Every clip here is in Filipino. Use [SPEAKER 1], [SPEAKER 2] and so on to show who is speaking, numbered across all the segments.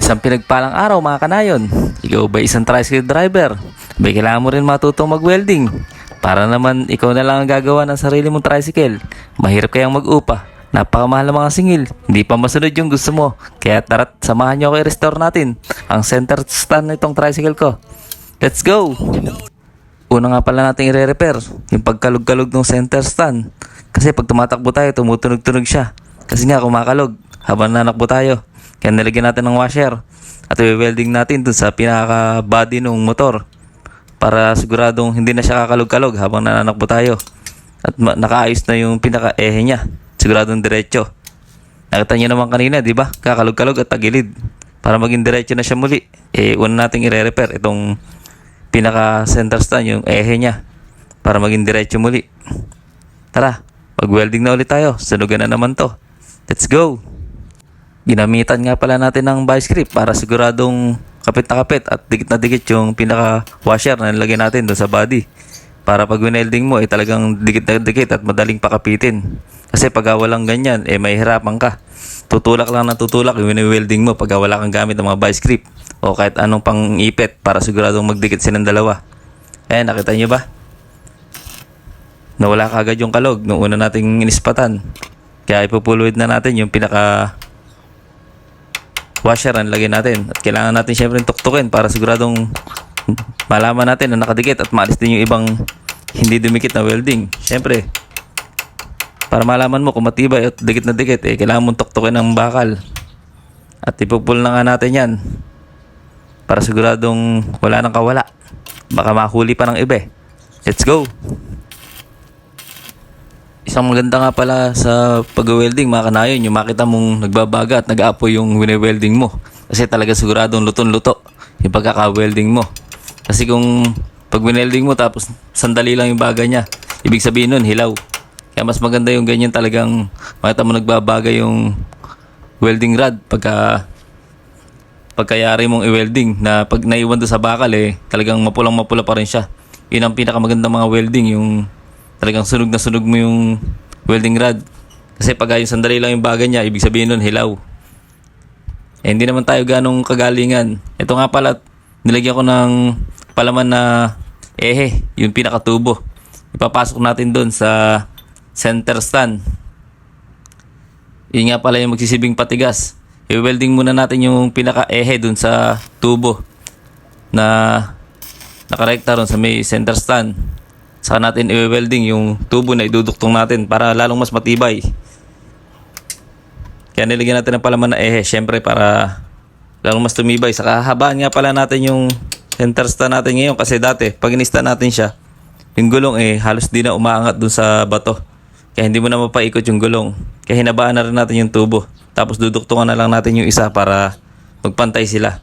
[SPEAKER 1] Isang pinagpalang araw mga kanayon. Ikaw ba isang tricycle driver? Ba kailangan mo rin matutong mag-welding? Para naman ikaw na lang ang gagawa ng sarili mong tricycle. Mahirap kayang mag-upa. Napakamahal ng mga singil. Hindi pa masunod yung gusto mo. Kaya tara't samahan nyo ako i-restore natin ang center stand nitong tricycle ko. Let's go! Una nga pala natin i-repair yung pagkalog-kalog ng center stand. Kasi pag tumatakbo tayo, tumutunog-tunog siya. Kasi nga kumakalog habang nanakbo tayo. Kaya nilagyan natin ng washer at i-welding natin dun sa pinaka-body ng motor para siguradong hindi na siya kakalog-kalog habang nananakbo tayo. At nakaayos na yung pinaka-ehe niya. Siguradong diretso. Nakita niyo naman kanina, di ba? Kakalog-kalog at tagilid. Para maging diretso na siya muli, una nating i-repair itong pinaka-center stand, yung ehe niya. Para maging diretso muli. Tara, mag-welding na ulit tayo. Sunugan na naman to. Let's go! Ginamitan nga pala natin ng vice grip para siguradong kapit na kapit at dikit na dikit yung pinaka-washer na nilagay natin doon sa body. Para pag winelding mo talagang dikit na dikit at madaling pakapitin. Kasi pag walang ganyan, may hirapan ka. Tutulak lang na tutulak yung welding mo pag wala kang gamit ng mga vice grip o kahit anong pang-ipit para siguradong magdikit silang dalawa. Nakita nyo ba? Nawala kagad yung kalog nung una nating inispatan. Kaya ipupuluid na natin yung pinaka washer na nilagay natin. At kailangan natin syempre tuktukin para siguradong malaman natin na nakadikit at maalis din yung ibang hindi dumikit na welding. Syempre, para malaman mo kung matibay at dikit na dikit, kailangan mong tuktukin ng bakal. At ipupul na nga natin yan para siguradong wala nang kawala. Baka mahuli pa ng iba. Let's go! Isang maganda nga pala sa pag-welding mga kanayon, yung makita mong nagbabaga at nag-aapoy yung wine-welding mo. Kasi talaga siguradong lutong-luto yung pagkaka-welding mo. Kasi kung pag winelding mo tapos sandali lang yung baga niya, ibig sabihin nun hilaw. Kaya mas maganda yung ganyan, talagang makita mo nagbabaga yung welding rod pagkayari mong i-welding, na pag naiwan doon sa bakal talagang mapulang-mapula pa rin siya. Yun ang pinakamagandang mga welding, yung talagang sunog na sunog mo yung welding rod. Kasi pag yung sandali lang yung baga niya, ibig sabihin nun hilaw. Hindi naman tayo ganong kagalingan. Ito nga pala, nilagyan ko ng palaman na ehe, yung pinakatubo. Ipapasok natin doon sa center stand. Yun nga pala yung magsisibing patigas. I-welding muna natin yung pinaka-ehe doon sa tubo na nakarekta ron sa may center stand. Saka natin i-welding yung tubo na iduduktong natin para lalong mas matibay. Kaya nilagyan natin ng palaman na ehe, syempre para lalong mas tumibay. Saka habaan nga pala natin yung center stand natin ngayon, kasi dati pag inista natin siya, yung gulong halos di na umaangat dun sa bato. Kaya hindi mo na mapaikot yung gulong. Kaya hinabaan na rin natin yung tubo. Tapos duduktungan na lang natin yung isa para magpantay sila.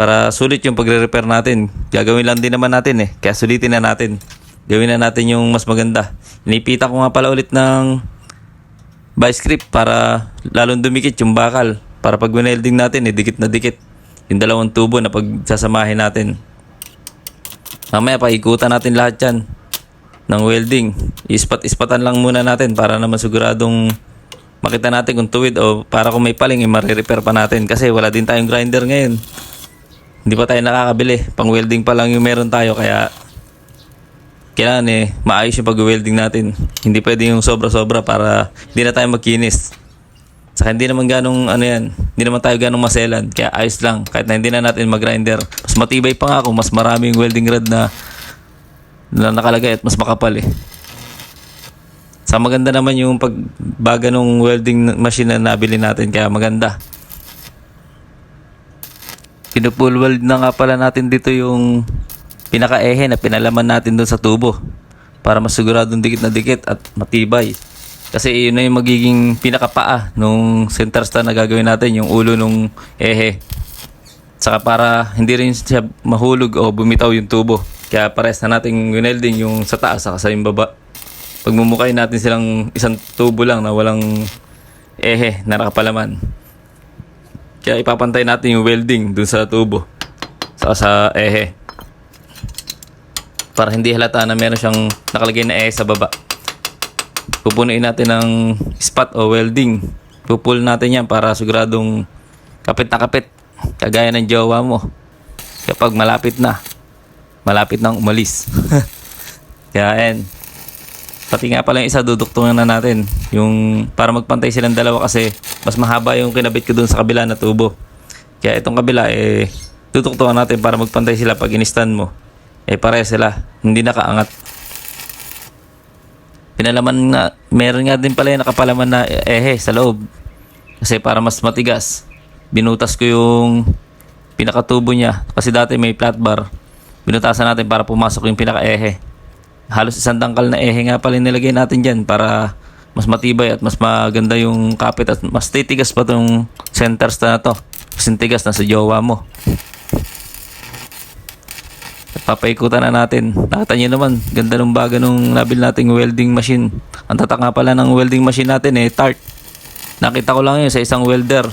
[SPEAKER 1] Para sulit yung pagre-repair natin. Gagawin lang din naman natin kaya sulitin na natin. Gawin na natin yung mas maganda. Inipita ko nga pala ulit ng vice grip para lalong dumikit yung bakal. Para pag winelding natin, dikit na dikit yung dalawang tubo na pagsasamahin natin. Mamaya paikutan natin lahat yan ng welding. Ispat-ispatan lang muna natin para naman siguradong makita natin kung tuwid o para kung may paling marirepair pa natin. Kasi wala din tayong grinder ngayon. Hindi pa tayo nakakabili. Pang welding pa lang yung meron tayo, kaya kailangan maayos yung pag-welding natin. Hindi pwede yung sobra-sobra para hindi na tayo magkinis. Saka hindi naman ganong hindi naman tayo ganong maselan. Kaya ayos lang, kahit na hindi na natin mag-grinder. Mas matibay pa nga kung mas maraming welding rod na nakalagay at mas makapal Sa maganda naman yung pagbaga ng welding machine na nabili natin, kaya maganda. Pinupull weld na nga pala natin dito yung pinaka-ehe na pinalaman natin doon sa tubo para masiguradong dikit na dikit at matibay. Kasi yun na yung magiging pinakapaa nung center stand na gagawin natin, yung ulo nung ehe. Saka para hindi rin siya mahulog o bumitaw yung tubo. Kaya pares na nating winelding yung sa taas saka sa yung baba. Pagmumukay natin silang isang tubo lang na walang ehe na nakapalaman. Kaya ipapantay natin yung welding dun sa tubo saka sa ehe. Para hindi halata na meron siyang nakalagay na ehe sa baba. Pupunuin natin ng spot o welding. Pupull natin yan para siguradong kapit na kapit kagaya ng jowa mo kapag malapit nang umalis. Kaya ayan, pati nga pala yung isa duduktungan na natin yung para magpantay silang dalawa kasi mas mahaba yung kinabit ko dun sa kabila na tubo. Kaya itong kabila duduktungan natin para magpantay sila pag inistan mo. Pare sila, hindi nakaangat. Pinalaman nga, meron nga din pala yung nakapalaman na ehe sa loob. Kasi para mas matigas, binutas ko yung pinakatubo niya. Kasi dati may flat bar, binutasan natin para pumasok yung pinaka-ehe. Halos isang dangkal na ehe nga pala nilagay natin dyan para mas matibay at mas maganda yung kapit at mas titigas pa tong center stand na to. Mas tigas na sa jowa mo. Papaikutan na natin. Nakita nyo naman, ganda ng baga nung nabil nating welding machine. Ang tatak nga pala ng welding machine natin Tart. Nakita ko lang yun sa isang welder.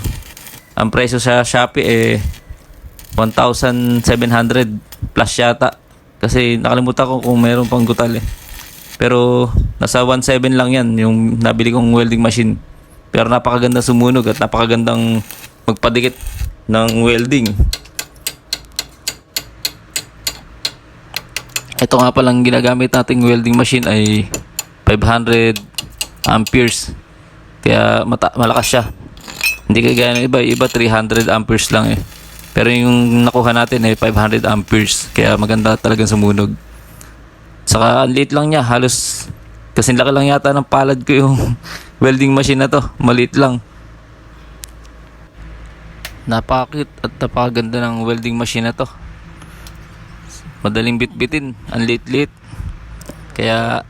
[SPEAKER 1] Ang presyo sa Shopee 1,700 plus yata. Kasi nakalimutan ko kung mayroon pang gutal Pero nasa 1,700 lang yan yung nabili kong welding machine. Pero napakaganda sumunog at napakagandang magpadikit ng welding. Ito nga palang ginagamit nating welding machine ay 500 amperes. Kaya malakas siya. Hindi kagaya ng iba 300 amperes lang Pero yung nakuha natin 500 amperes. Kaya maganda talagang sumunog. Saka liit lang niya. Halos kasing laki lang yata ng palad ko yung welding machine na to. Maliit lang. Napakakit at napakaganda ng welding machine na to. Madaling bitbitin. Ang liit-liit. Kaya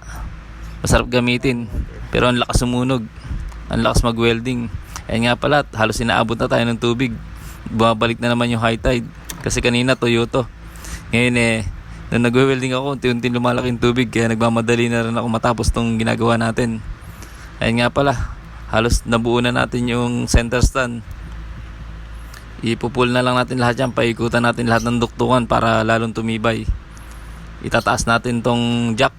[SPEAKER 1] masarap gamitin. Pero ang lakas sumunog. Ang lakas mag-welding. Ayan nga pala, halos inaabot na tayo ng tubig. Bumabalik na naman yung high tide. Kasi kanina Toyota. Ngayon nung nagwe-welding ako, unti-unti lumalaki yung tubig. Kaya nagmamadali na rin ako matapos tong ginagawa natin. Ayan nga pala, halos nabuo na natin yung center stand. Ipupul na lang natin lahat yan. Paikutan natin lahat ng duktungan para lalong tumibay. Itataas natin tong jack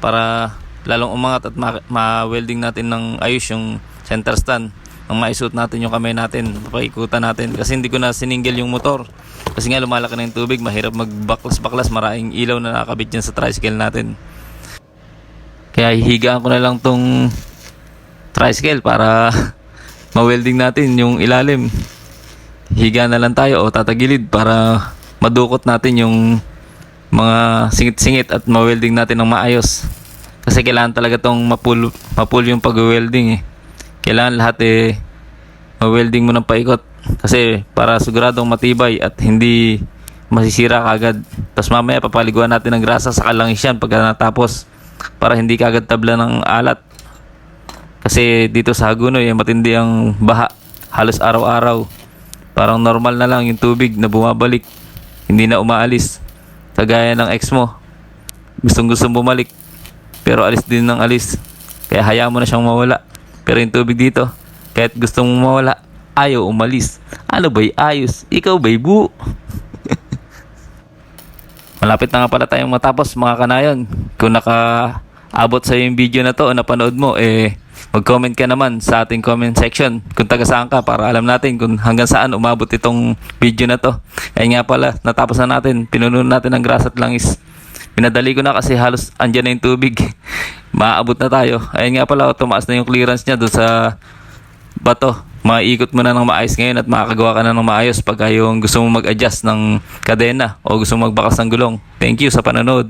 [SPEAKER 1] para lalong umangat at ma-welding natin ng ayos yung center stand. Nang maisuot natin yung kamay natin, paikutan natin. Kasi hindi ko na siningil yung motor. Kasi nga lumalaki na yung tubig, mahirap magbaklas-baklas, maraming ilaw na nakakabit dyan sa tricycle natin. Kaya hihigaan ko na lang tong tricycle para ma-welding natin yung ilalim. Higa na lang tayo o tatagilid para madukot natin yung mga singit-singit at ma-welding natin ng maayos. Kasi kailangan talaga tong mapul yung pag-welding Kailangan lahat ma-welding mo ng paikot. Kasi para siguradong matibay at hindi masisira kagad. Tapos mamaya papaliguan natin ng grasa sa kalangis yan pagka natapos. Para hindi kagad tabla ng alat. Kasi dito sa Hagunoy matindi ang baha. Halos araw-araw. Parang normal na lang yung tubig na bumabalik. Hindi na umaalis. Kagaya ng ex mo. Gustong bumalik. Pero alis din ng alis. Kaya hayaan mo na siyang mawala. Pero yung tubig dito, kahit gustong mawala, ayaw umalis. Ano ba'y ayos? Ikaw ba'y bu? Malapit na nga pala tayong matapos mga kanayon. Kung nakaabot sa yung video na to o napanood mo, mag-comment ka naman sa ating comment section kung taga saan ka para alam natin kung hanggang saan umabot itong video na to. Ayun nga pala, natapos na natin. Pinuno natin ng grasa at langis. Pinadali ko na kasi halos andyan na yung tubig. Maaabot na tayo. Ayun nga pala, tumaas na yung clearance niya doon sa bato. Maikot mo na ng maayos ngayon at makakagawa ka na ng maayos pagka yung gusto mo mag-adjust ng kadena o gusto mo magbakas ng gulong. Thank you sa panonood.